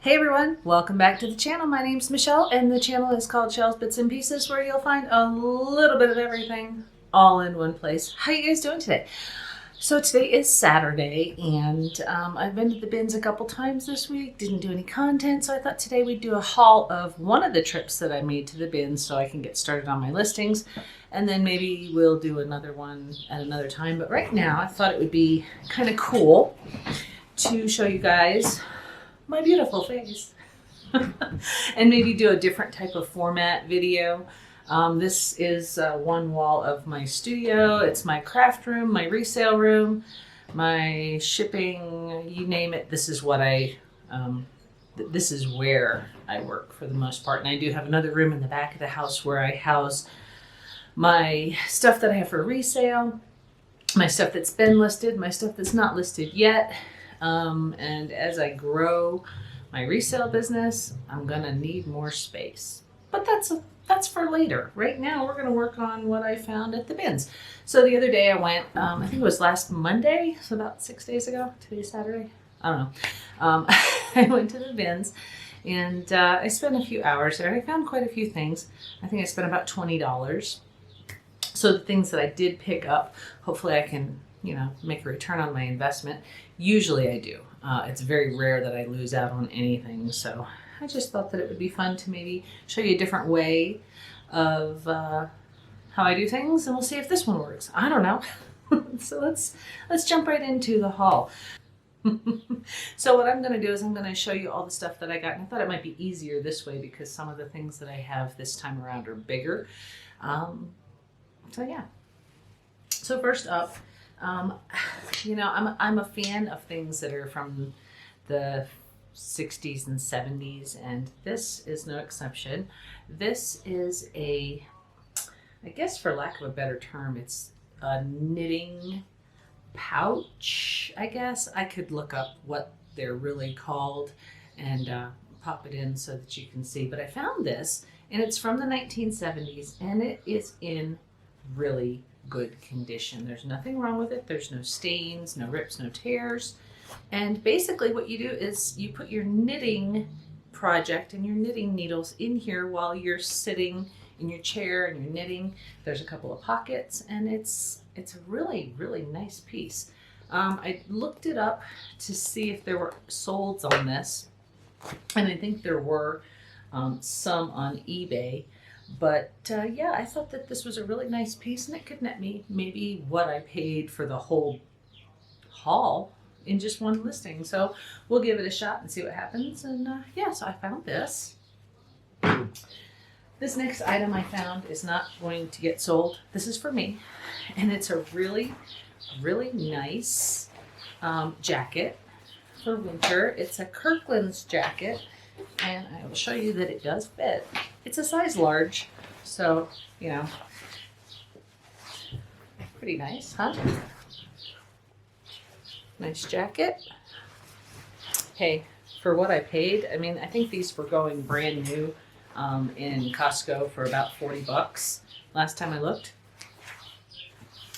Hey everyone, welcome back to the channel. My name's Michelle and the channel is called Shellsbitsandpieces, where you'll find a little bit of everything all in one place. How you guys doing today? So today is Saturday and I've been to the bins a couple times this week, didn't do any content, so I thought today we'd do a haul of one of the trips that I made to the bins so I can get started on my listings, and then maybe we'll do another one at another time. But right now I thought it would be kind of cool to show you guys my beautiful face and maybe do a different type of format video. This is one wall of my studio. It's my craft room, my resale room, my shipping, you name it. This is what this is where I work for the most part. And I do have another room in the back of the house where I house my stuff that I have for resale, my stuff that's been listed, my stuff that's not listed yet. And as I grow my resale business, I'm gonna need more space. But that's for later. Right now, we're gonna work on what I found at the bins. So the other day I went, I think it was last Monday, so about 6 days ago. Today's Saturday. I don't know. I went to the bins and I spent a few hours there. I found quite a few things. I think I spent about $20. So the things that I did pick up, hopefully I can, make a return on my investment. Usually I do. It's very rare that I lose out on anything. So I just thought that it would be fun to maybe show you a different way of how I do things, and we'll see if this one works. I don't know. So let's jump right into the haul. So what I'm going to do is I'm going to show you all the stuff that I got, and I thought it might be easier this way because some of the things that I have this time around are bigger. So yeah. So first up, I'm a fan of things that are from the 60s and 70s, and this is no exception. This is I guess for lack of a better term, it's a knitting pouch, I guess. I could look up what they're really called and pop it in so that you can see. But I found this, and it's from the 1970s, and it is in really good condition. There's nothing wrong with it. There's no stains, no rips, no tears. And basically what you do is you put your knitting project and your knitting needles in here while you're sitting in your chair and you're knitting. There's a couple of pockets, and it's a really, really nice piece. I looked it up to see if there were solds on this, and I think there were some on eBay. But yeah, I thought that this was a really nice piece, and it could net me maybe what I paid for the whole haul in just one listing. So we'll give it a shot and see what happens. And yeah, so I found this. This next item I found is not going to get sold. This is for me, and it's a really, really nice jacket for winter. It's a Kirkland's jacket, and I will show you that it does fit. It's a size large, so, pretty nice, huh? Nice jacket. Hey, for what I paid, I think these were going brand new in Costco for about $40 last time I looked.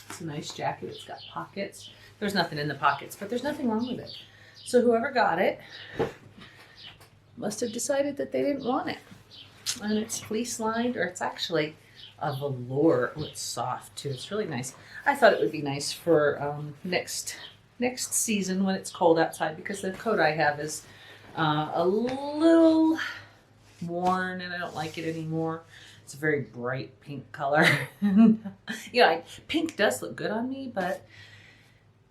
It's a nice jacket. It's got pockets. There's nothing in the pockets, but there's nothing wrong with it. So whoever got it must have decided that they didn't want it. And it's fleece lined, or it's actually a velour. Oh, it's soft too. It's really nice. I thought it would be nice for next season when it's cold outside, because the coat I have is a little worn and I don't like it anymore. It's a very bright pink color. Pink does look good on me, but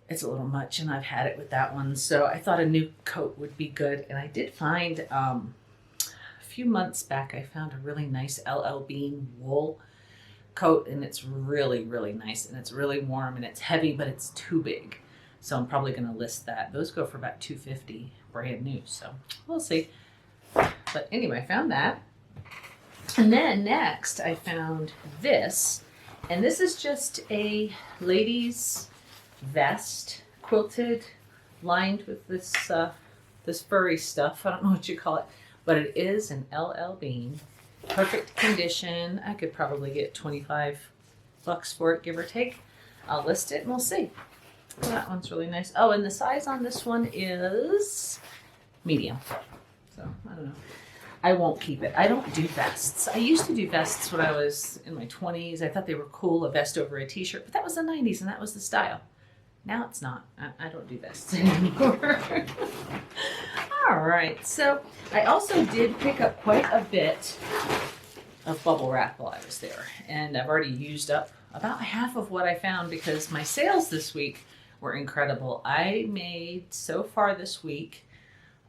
it's a little much, and I've had it with that one. So I thought a new coat would be good. And I did find, a few months back, I found a really nice LL Bean wool coat, and it's really, really nice, and it's really warm, and it's heavy, but it's too big. So I'm probably going to list that. Those go for about $250 brand new. So we'll see. But anyway, I found that. And then next I found this, and this is just a ladies vest, quilted, lined with this furry stuff. I don't know what you call it, but it is an LL Bean, perfect condition. I could probably get $25 for it, give or take. I'll list it and we'll see. That one's really nice. Oh, and the size on this one is medium. So So I don't know. I won't keep it. I don't do vests. I used to do vests when I was in my 20s. I thought they were cool, a vest over a t-shirt, but that was the 90s and that was the style. Now it's not. I don't do vests anymore. All right, so I also did pick up quite a bit of bubble wrap while I was there, and I've already used up about half of what I found because my sales this week were incredible. I made so far this week,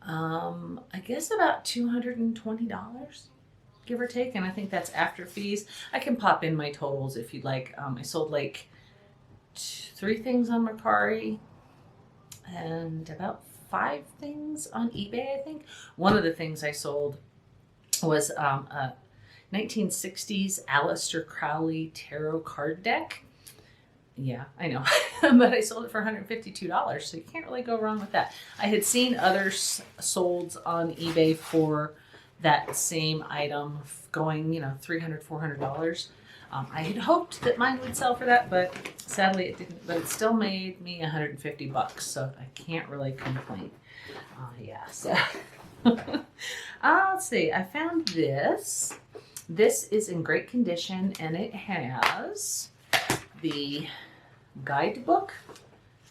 I guess about $220, give or take, and I think that's after fees. I can pop in my totals if you'd like. I sold like 3 things on Mercari and about 5 things on eBay, I think. One of the things I sold was a 1960s Aleister Crowley tarot card deck. Yeah, I know, but I sold it for $152, so you can't really go wrong with that. I had seen others sold on eBay for that same item going, $300, $400. I had hoped that mine would sell for that, but sadly it didn't. But it still made me $150, so I can't really complain. Yeah, so let's see. I found this. This is in great condition, and it has the guidebook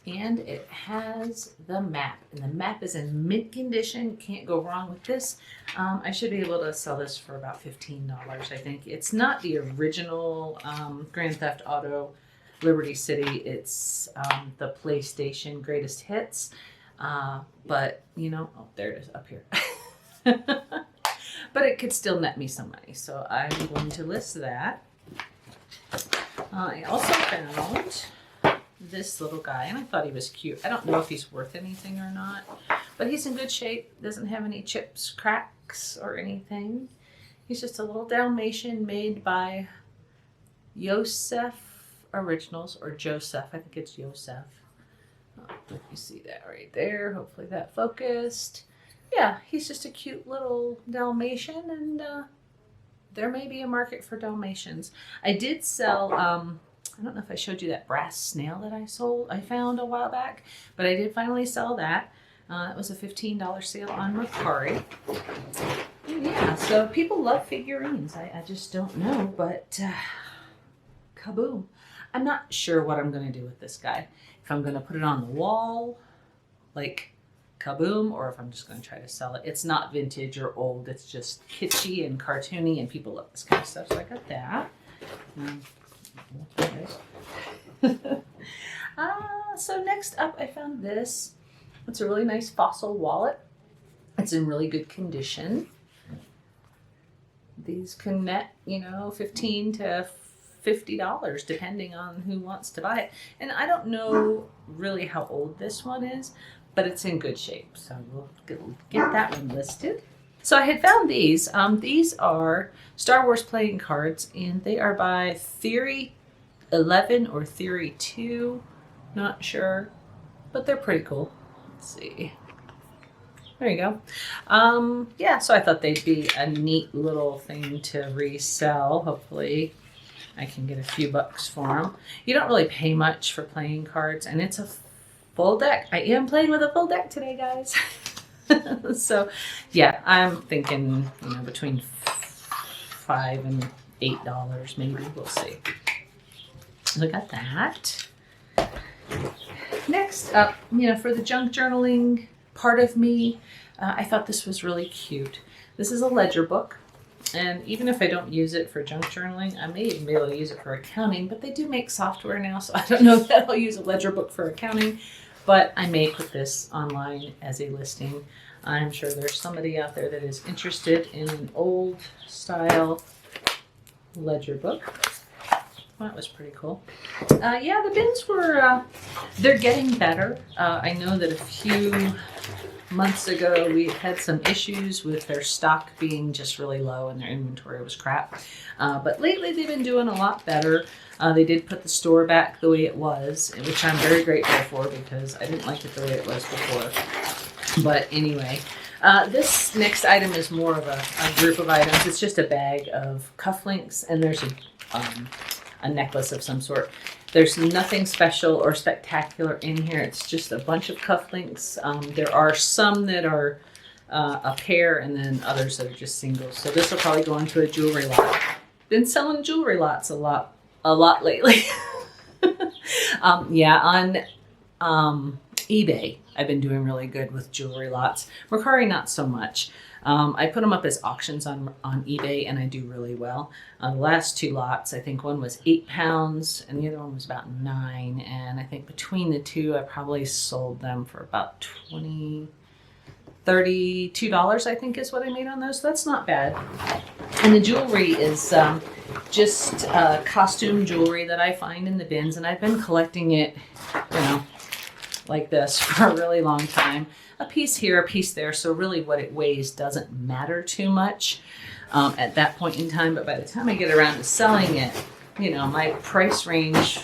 and it has the map, and the map is in mint condition. Can't go wrong with this. I should be able to sell this for about $15, I think. It's not the original Grand Theft Auto Liberty City. It's the PlayStation Greatest Hits, but oh, there it is up here. But it could still net me some money, so I'm going to list that. I also found this little guy, and I thought he was cute. I don't know if he's worth anything or not, but he's in good shape. Doesn't have any chips, cracks, or anything. He's just a little Dalmatian made by Yosef Originals, or Joseph. I think it's Yosef. You see that right there. Hopefully that focused. Yeah, he's just a cute little Dalmatian, and there may be a market for Dalmatians. I did sell, I don't know if I showed you that brass snail that I found a while back, but I did finally sell that. It was a $15 sale on Mercari. And yeah, so people love figurines. I just don't know, but kaboom. I'm not sure what I'm going to do with this guy. If I'm going to put it on the wall, like kaboom, or if I'm just going to try to sell it. It's not vintage or old. It's just kitschy and cartoony, and people love this kind of stuff. So I got that. So next up, I found this. It's a really nice fossil wallet. It's in really good condition. These can net, $15 to $50 depending on who wants to buy it. And I don't know really how old this one is, but it's in good shape, so we'll get that one listed. So I had found these. These are Star Wars playing cards, and they are by Theory 11 or Theory 2, not sure, but they're pretty cool. Let's see. There you go. Yeah, so I thought they'd be a neat little thing to resell. Hopefully I can get a few bucks for them. You don't really pay much for playing cards, and it's a full deck. I am playing with a full deck today, guys. So, yeah, I'm thinking, between $5 and $8, maybe. We'll see. So I got that. Next up, for the junk journaling part of me, I thought this was really cute. This is a ledger book. And even if I don't use it for junk journaling, I may even be able to use it for accounting, but they do make software now, so I don't know if I'll use a ledger book for accounting, but I may put this online as a listing. I'm sure there's somebody out there that is interested in an old style ledger book. Well, that was pretty cool. Yeah, the bins were, they're getting better. I know that a few months ago we had some issues with their stock being just really low and their inventory was crap. But lately they've been doing a lot better. They did put the store back the way it was, which I'm very grateful for because I didn't like it the way it was before. But anyway, this next item is more of a group of items. It's just a bag of cufflinks, and there's a necklace of some sort. There's nothing special or spectacular in here. It's just a bunch of cufflinks. There are some that are a pair, and then others that are just singles. So this will probably go into a jewelry lot. Been selling jewelry lots a lot lately. Yeah, on eBay, I've been doing really good with jewelry lots. Mercari, not so much. I put them up as auctions on eBay, and I do really well. The last 2 lots, I think one was 8 pounds and the other one was about 9. And I think between the two, I probably sold them for about $32, I think is what I made on those. So that's not bad. And the jewelry is just costume jewelry that I find in the bins, and I've been collecting it, like this for a really long time. A piece here, a piece there. So really what it weighs doesn't matter too much at that point in time. But by the time I get around to selling it, my price range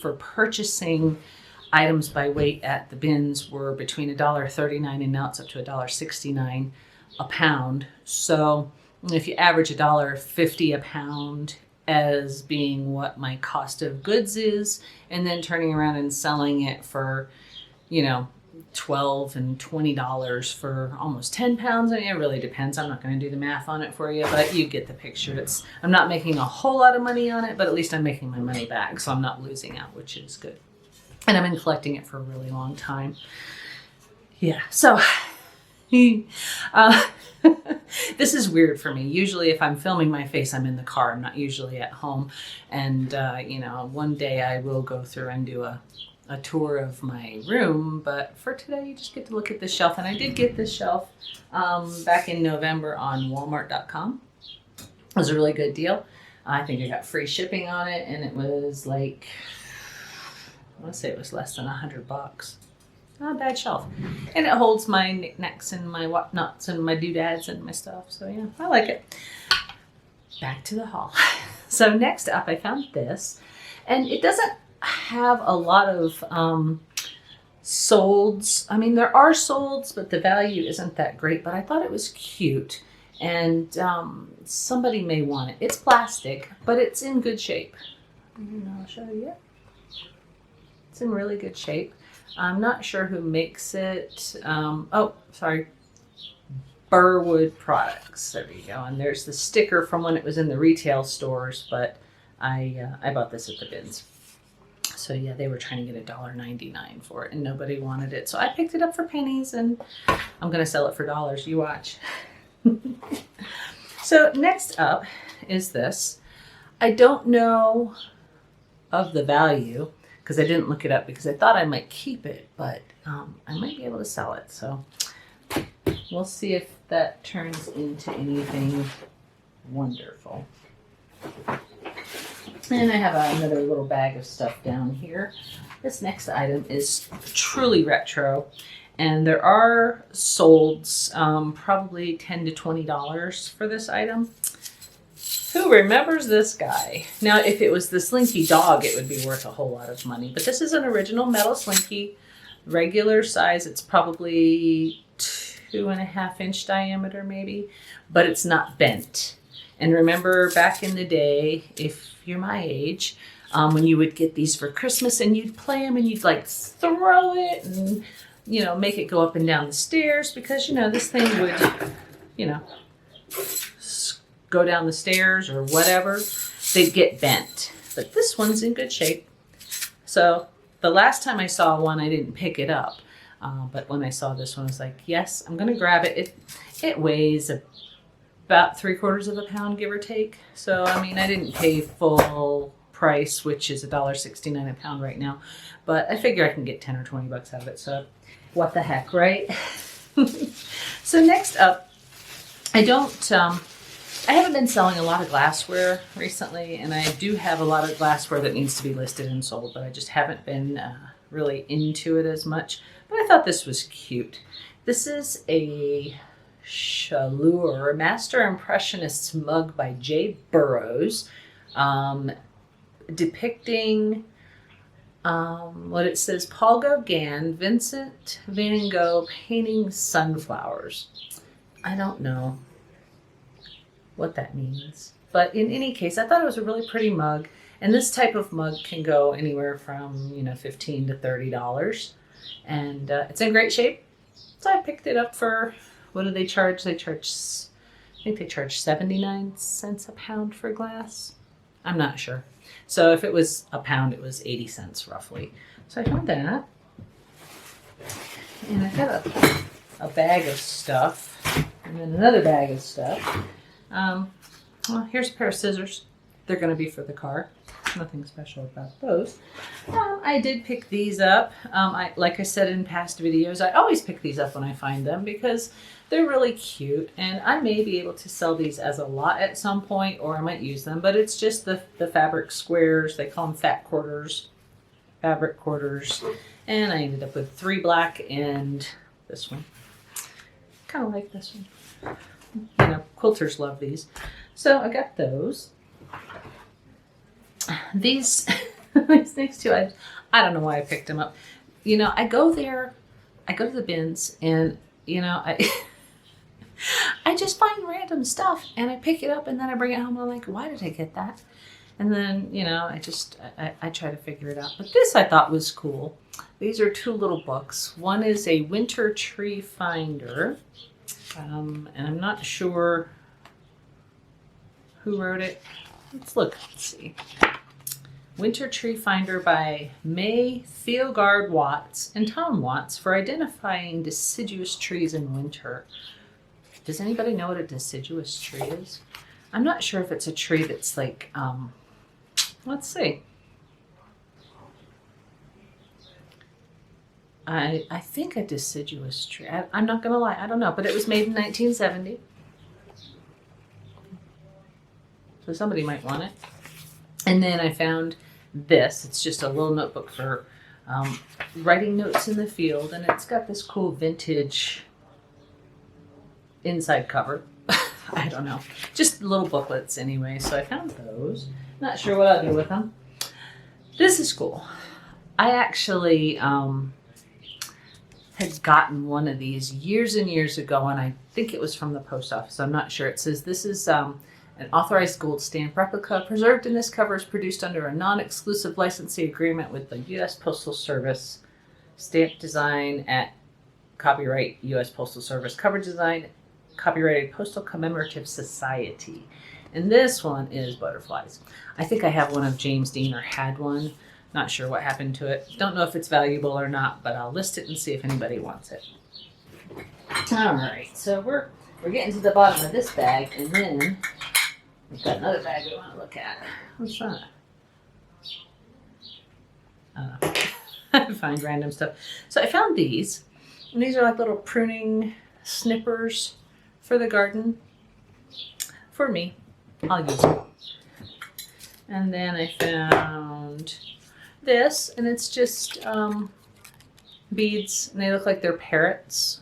for purchasing items by weight at the bins were between $1.39 and now it's up to $1.69 a pound. So if you average $1.50 a pound as being what my cost of goods is, and then turning around and selling it for, $12 and $20 for almost 10 pounds. I mean, it really depends. I'm not going to do the math on it for you, but you get the picture. I'm not making a whole lot of money on it, but at least I'm making my money back, so I'm not losing out, which is good. And I've been collecting it for a really long time. Yeah, so this is weird for me. Usually if I'm filming my face, I'm in the car. I'm not usually at home. And, one day I will go through and do a tour of my room. But for today, you just get to look at this shelf. And I did get this shelf back in November on Walmart.com. It was a really good deal. I think I got free shipping on it. And it was like, I want to say it was less than $100. Not a bad shelf. And it holds my knickknacks and my whatnots and my doodads and my stuff. So yeah, I like it. Back to the haul. So next up, I found this. And it doesn't have a lot of solds. I mean, there are solds, but the value isn't that great. But I thought it was cute. And somebody may want it. It's plastic, but it's in good shape. And I'll show you it. It's in really good shape. I'm not sure who makes it. Burwood Products. There we go. And there's the sticker from when it was in the retail stores, but I bought this at the bins. So yeah, they were trying to get $1.99 for it, and nobody wanted it. So I picked it up for pennies, and I'm going to sell it for dollars. You watch. So next up is this. I don't know of the value, because I didn't look it up because I thought I might keep it, but I might be able to sell it. So we'll see if that turns into anything wonderful. And I have another little bag of stuff down here. This next item is truly retro, and there are solds, probably $10 to $20 for this item. Who remembers this guy? Now, if it was the Slinky dog, it would be worth a whole lot of money. But this is an original metal Slinky, regular size. It's probably 2.5 inch diameter, maybe, but it's not bent. And remember back in the day, if you're my age, when you would get these for Christmas and you'd play them and you'd like throw it and, make it go up and down the stairs because, this thing would, go down the stairs or whatever, they'd get bent. But this one's in good shape. So the last time I saw one, I didn't pick it up. But when I saw this one, I was like, yes, I'm going to grab it. It weighs about 3/4 of a pound, give or take. So, I mean, I didn't pay full price, which is $1.69 a pound right now. But I figure I can get 10 or 20 bucks out of it. So what the heck, right? So next up, I haven't been selling a lot of glassware recently, and I do have a lot of glassware that needs to be listed and sold, but I just haven't been really into it as much. But I thought this was cute. This is a Chaleur Master Impressionist's mug by J. Burroughs, depicting what it says, Paul Gauguin, Vincent van Gogh painting sunflowers. I don't know what that means. But in any case, I thought it was a really pretty mug. And this type of mug can go anywhere from, $15 to $30. And it's in great shape. So I picked it up for, what do they charge? I think they charge 79 cents a pound for glass. I'm not sure. So if it was a pound, it was 80 cents roughly. So I found that. And I got a bag of stuff, and then another bag of stuff. Well, here's a pair of scissors. They're going to be for the car. Nothing special about those. I did pick these up. Like I said in past videos, I always pick these up when I find them because they're really cute, and I may be able to sell these as a lot at some point, or I might use them, but it's just the fabric squares. They call them fat quarters, fabric quarters, and I ended up with 3 black and this one. Kind of like this one. You know, quilters love these. So I got those. These next two, I don't know why I picked them up. You know, I go to the bins, and you know, I just find random stuff and I pick it up and then I bring it home and I'm like, why did I get that? And then, you know, I try to figure it out. But this I thought was cool. These are 2 little books. One is a winter tree finder. And I'm not sure who wrote it. Let's look. Let's see. Winter Tree Finder by May Theogard Watts and Tom Watts for identifying deciduous trees in winter. Does anybody know what a deciduous tree is? I'm not sure if it's a tree that's like, let's see. I think a deciduous tree. I'm not going to lie. I don't know. But it was made in 1970. So somebody might want it. And then I found this. It's just a little notebook for writing notes in the field. And it's got this cool vintage inside cover. I don't know. Just little booklets anyway. So I found those. Not sure what I'll do with them. This is cool. I actually had gotten one of these years and years ago, and I think it was from the post office. I'm not sure. It says this is an authorized gold stamp replica preserved in this cover is produced under a non-exclusive licensing agreement with the U.S. Postal Service. Stamp design at copyright U.S. Postal Service. Cover design copyrighted Postal Commemorative Society. And this one is butterflies. I think I have one of James Dean, or had one. Not sure what happened to it. Don't know if it's valuable or not, but I'll list it and see if anybody wants it. All right, so we're getting to the bottom of this bag, and then we've got another bag we want to look at. What's that? I find random stuff. So I found these, and these are like little pruning snippers for the garden. For me, I'll use them. And then I found this, and it's just beads, and they look like they're parrots.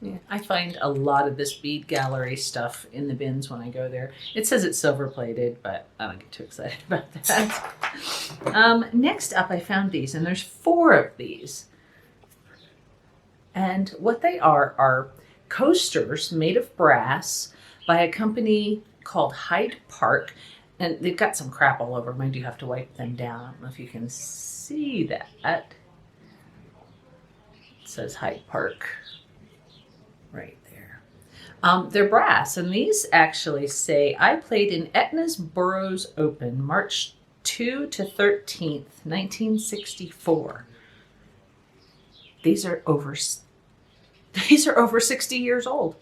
Yeah, I find a lot of this bead gallery stuff in the bins when I go there. It says it's silver plated, but I don't get too excited about that. Next up, I found these, and there's 4 of these. And what they are coasters made of brass by a company called Hyde Park. And they've got some crap all over them. I do have to wipe them down. I don't know if you can see that. It says Hyde Park right there. They're brass, and these actually say, I played in Etna's Burroughs Open, March 2 to 13th, 1964. These are over 60 years old.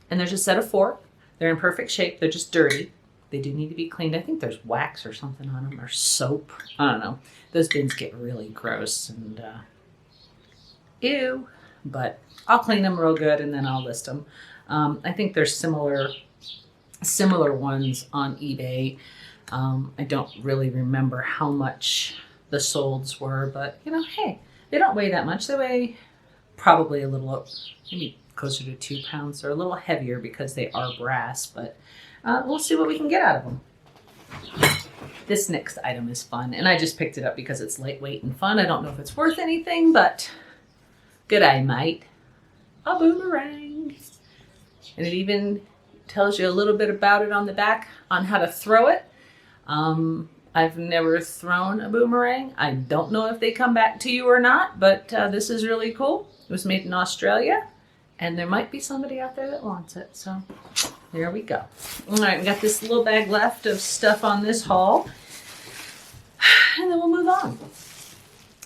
And there's a set of 4. They're in perfect shape. They're just dirty. They do need to be cleaned. I think there's wax or something on them, or soap. I don't know. Those bins get really gross and ew. But I'll clean them real good and then I'll list them. I think there's similar ones on eBay. I don't really remember how much the solds were, but you know, hey, they don't weigh that much. They weigh probably a little, maybe closer to 2 pounds. They're a little heavier because they are brass, but we'll see what we can get out of them. This next item is fun, and I just picked it up because it's lightweight and fun. I don't know if it's worth anything, but good eye, mate. A boomerang. And it even tells you a little bit about it on the back on how to throw it. I've never thrown a boomerang. I don't know if they come back to you or not, but this is really cool. It was made in Australia, and there might be somebody out there that wants it. So there we go. All right, we got this little bag left of stuff on this haul, and then we'll move on.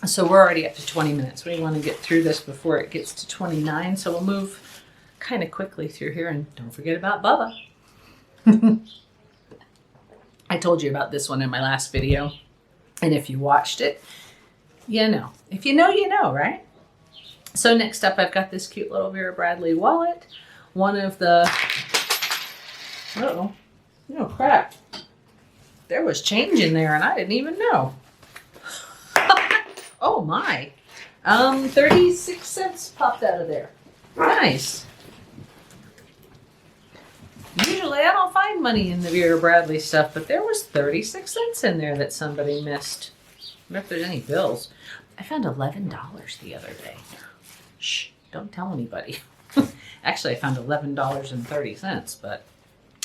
So we're already up to 20 minutes. We want to get through this before it gets to 29, so we'll move kind of quickly through here, and don't forget about Bubba. I told you about this one in my last video, and if you watched it, you know. If you know, you know, right? So next up, I've got this cute little Vera Bradley wallet. One of the, oh crap. There was change in there and I didn't even know. Oh my. 36 cents popped out of there. Nice. Usually I don't find money in the Vera Bradley stuff, but there was 36 cents in there that somebody missed. I wonder if there's any bills. I found $11 the other day. Shh, don't tell anybody. Actually, I found $11.30, but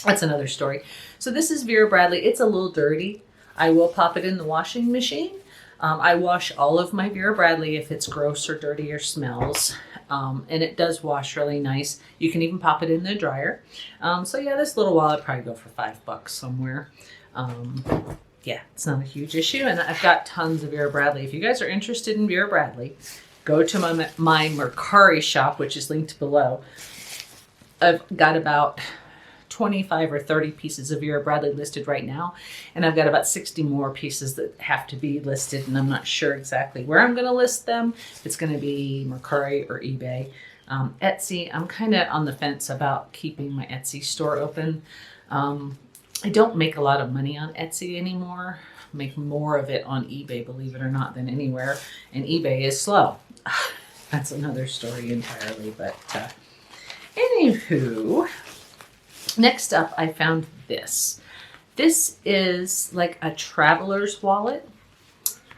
that's another story. So this is Vera Bradley. It's a little dirty. I will pop it in the washing machine. I wash all of my Vera Bradley if it's gross or dirty or smells. And it does wash really nice. You can even pop it in the dryer. So yeah, this little wallet probably go for $5 somewhere. Yeah, it's not a huge issue. And I've got tons of Vera Bradley. If you guys are interested in Vera Bradley, go to my Mercari shop, which is linked below. I've got about 25 or 30 pieces of Vera Bradley listed right now, and I've got about 60 more pieces that have to be listed, and I'm not sure exactly where I'm going to list them. If it's going to be Mercari or eBay. Etsy, I'm kind of on the fence about keeping my Etsy store open. I don't make a lot of money on Etsy anymore. I make more of it on eBay, believe it or not, than anywhere, and eBay is slow. That's another story entirely, but anywho, next up I found this. This is like a traveler's wallet,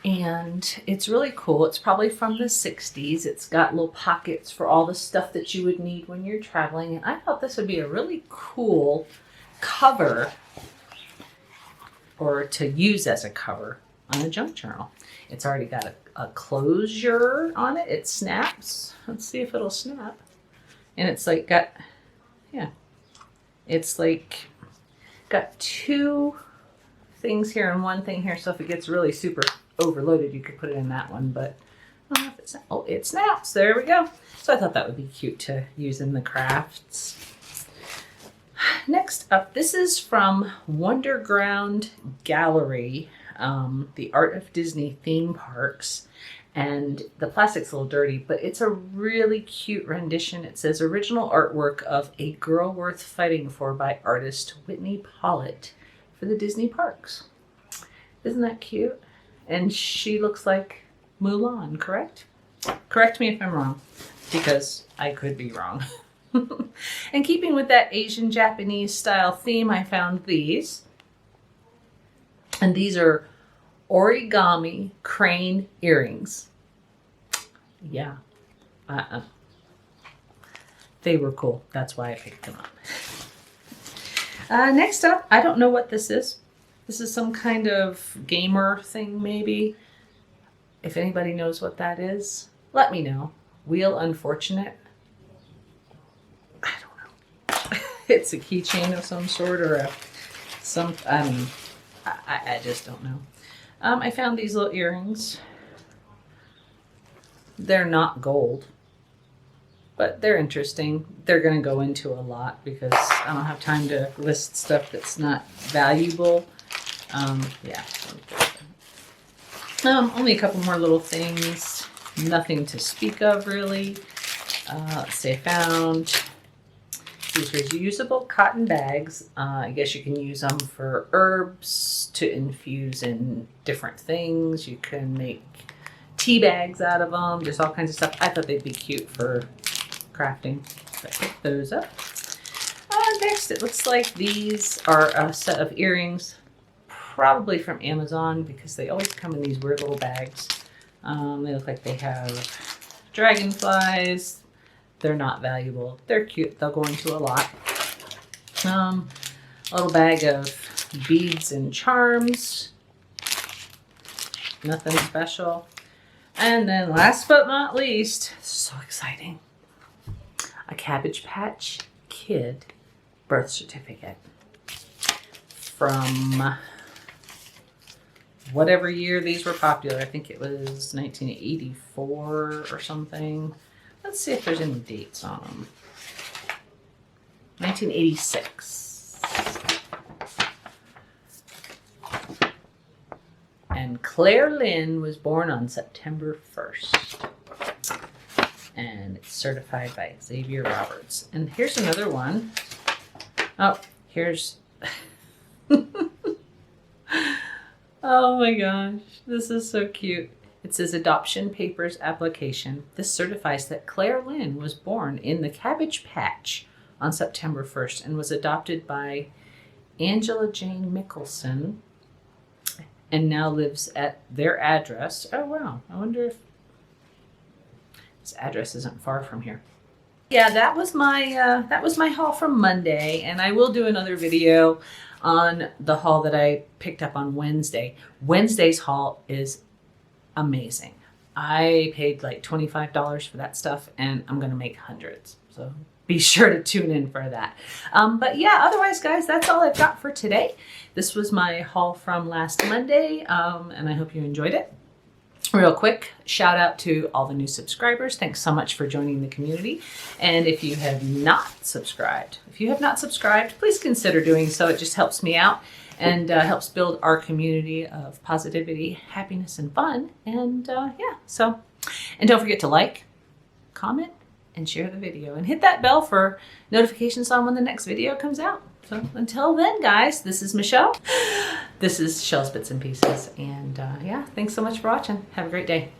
and it's really cool. It's probably from the 60s. It's got little pockets for all the stuff that you would need when you're traveling, and I thought this would be a really cool cover, or to use as a cover on a junk journal. It's already got a closure on it. It snaps. Let's see if it'll snap. And it's like got, yeah, it's like got two things here and one thing here. So if it gets really super overloaded, you could put it in that one, but I don't know if it's, oh, it snaps. There we go. So I thought that would be cute to use in the crafts. Next up, this is from Wonderground Gallery, the Art of Disney theme parks. And the plastic's a little dirty, but it's a really cute rendition. It says original artwork of A Girl Worth Fighting For by artist Whitney Pollitt for the Disney parks. Isn't that cute? And she looks like Mulan, correct? Correct me if I'm wrong, because I could be wrong. And keeping with that Asian Japanese style theme, I found these. And these are origami crane earrings. Yeah. They were cool. That's why I picked them up. Next up, I don't know what this is. This is some kind of gamer thing, maybe. If anybody knows what that is, let me know. Wheel Unfortunate. I don't know. It's a keychain of some sort, or I just don't know. I found these little earrings. They're not gold, but they're interesting. They're going to go into a lot because I don't have time to list stuff that's not valuable. Yeah. Only a couple more little things. Nothing to speak of, really. Let's see, I found these reusable cotton bags. I guess you can use them for herbs to infuse in different things. You can make tea bags out of them, just all kinds of stuff. I thought they'd be cute for crafting. So I picked those up. Next, it looks like these are a set of earrings, probably from Amazon, because they always come in these weird little bags. They look like they have dragonflies. They're not valuable. They're cute. They'll go into a lot. A little bag of beads and charms. Nothing special. And then last but not least, so exciting, a Cabbage Patch Kid birth certificate from whatever year these were popular. I think it was 1984 or something. Let's see if there's any dates on them. 1986. And Claire Lynn was born on September 1st. And it's certified by Xavier Roberts. And here's another one. Oh, here's... Oh my gosh, this is so cute. It says Adoption Papers Application. This certifies that Claire Lynn was born in the Cabbage Patch on September 1st and was adopted by Angela Jane Mickelson and now lives at their address. Oh wow, I wonder if this address isn't far from here. Yeah, that was my haul from Monday, and I will do another video on the haul that I picked up on Wednesday. Wednesday's haul is amazing. I paid like $25 for that stuff, and I'm gonna make hundreds. So be sure to tune in for that. But yeah, otherwise, guys, that's all I've got for today. This was my haul from last Monday, and I hope you enjoyed it. Real quick, shout out to all the new subscribers. Thanks so much for joining the community. And if you have not subscribed, please consider doing so. It just helps me out and helps build our community of positivity, happiness, and fun. And yeah, so, and don't forget to like, comment, and share the video. And hit that bell for notifications on when the next video comes out. So until then, guys, this is Michelle. This is Shellsbits and Pieces. And yeah, thanks so much for watching. Have a great day.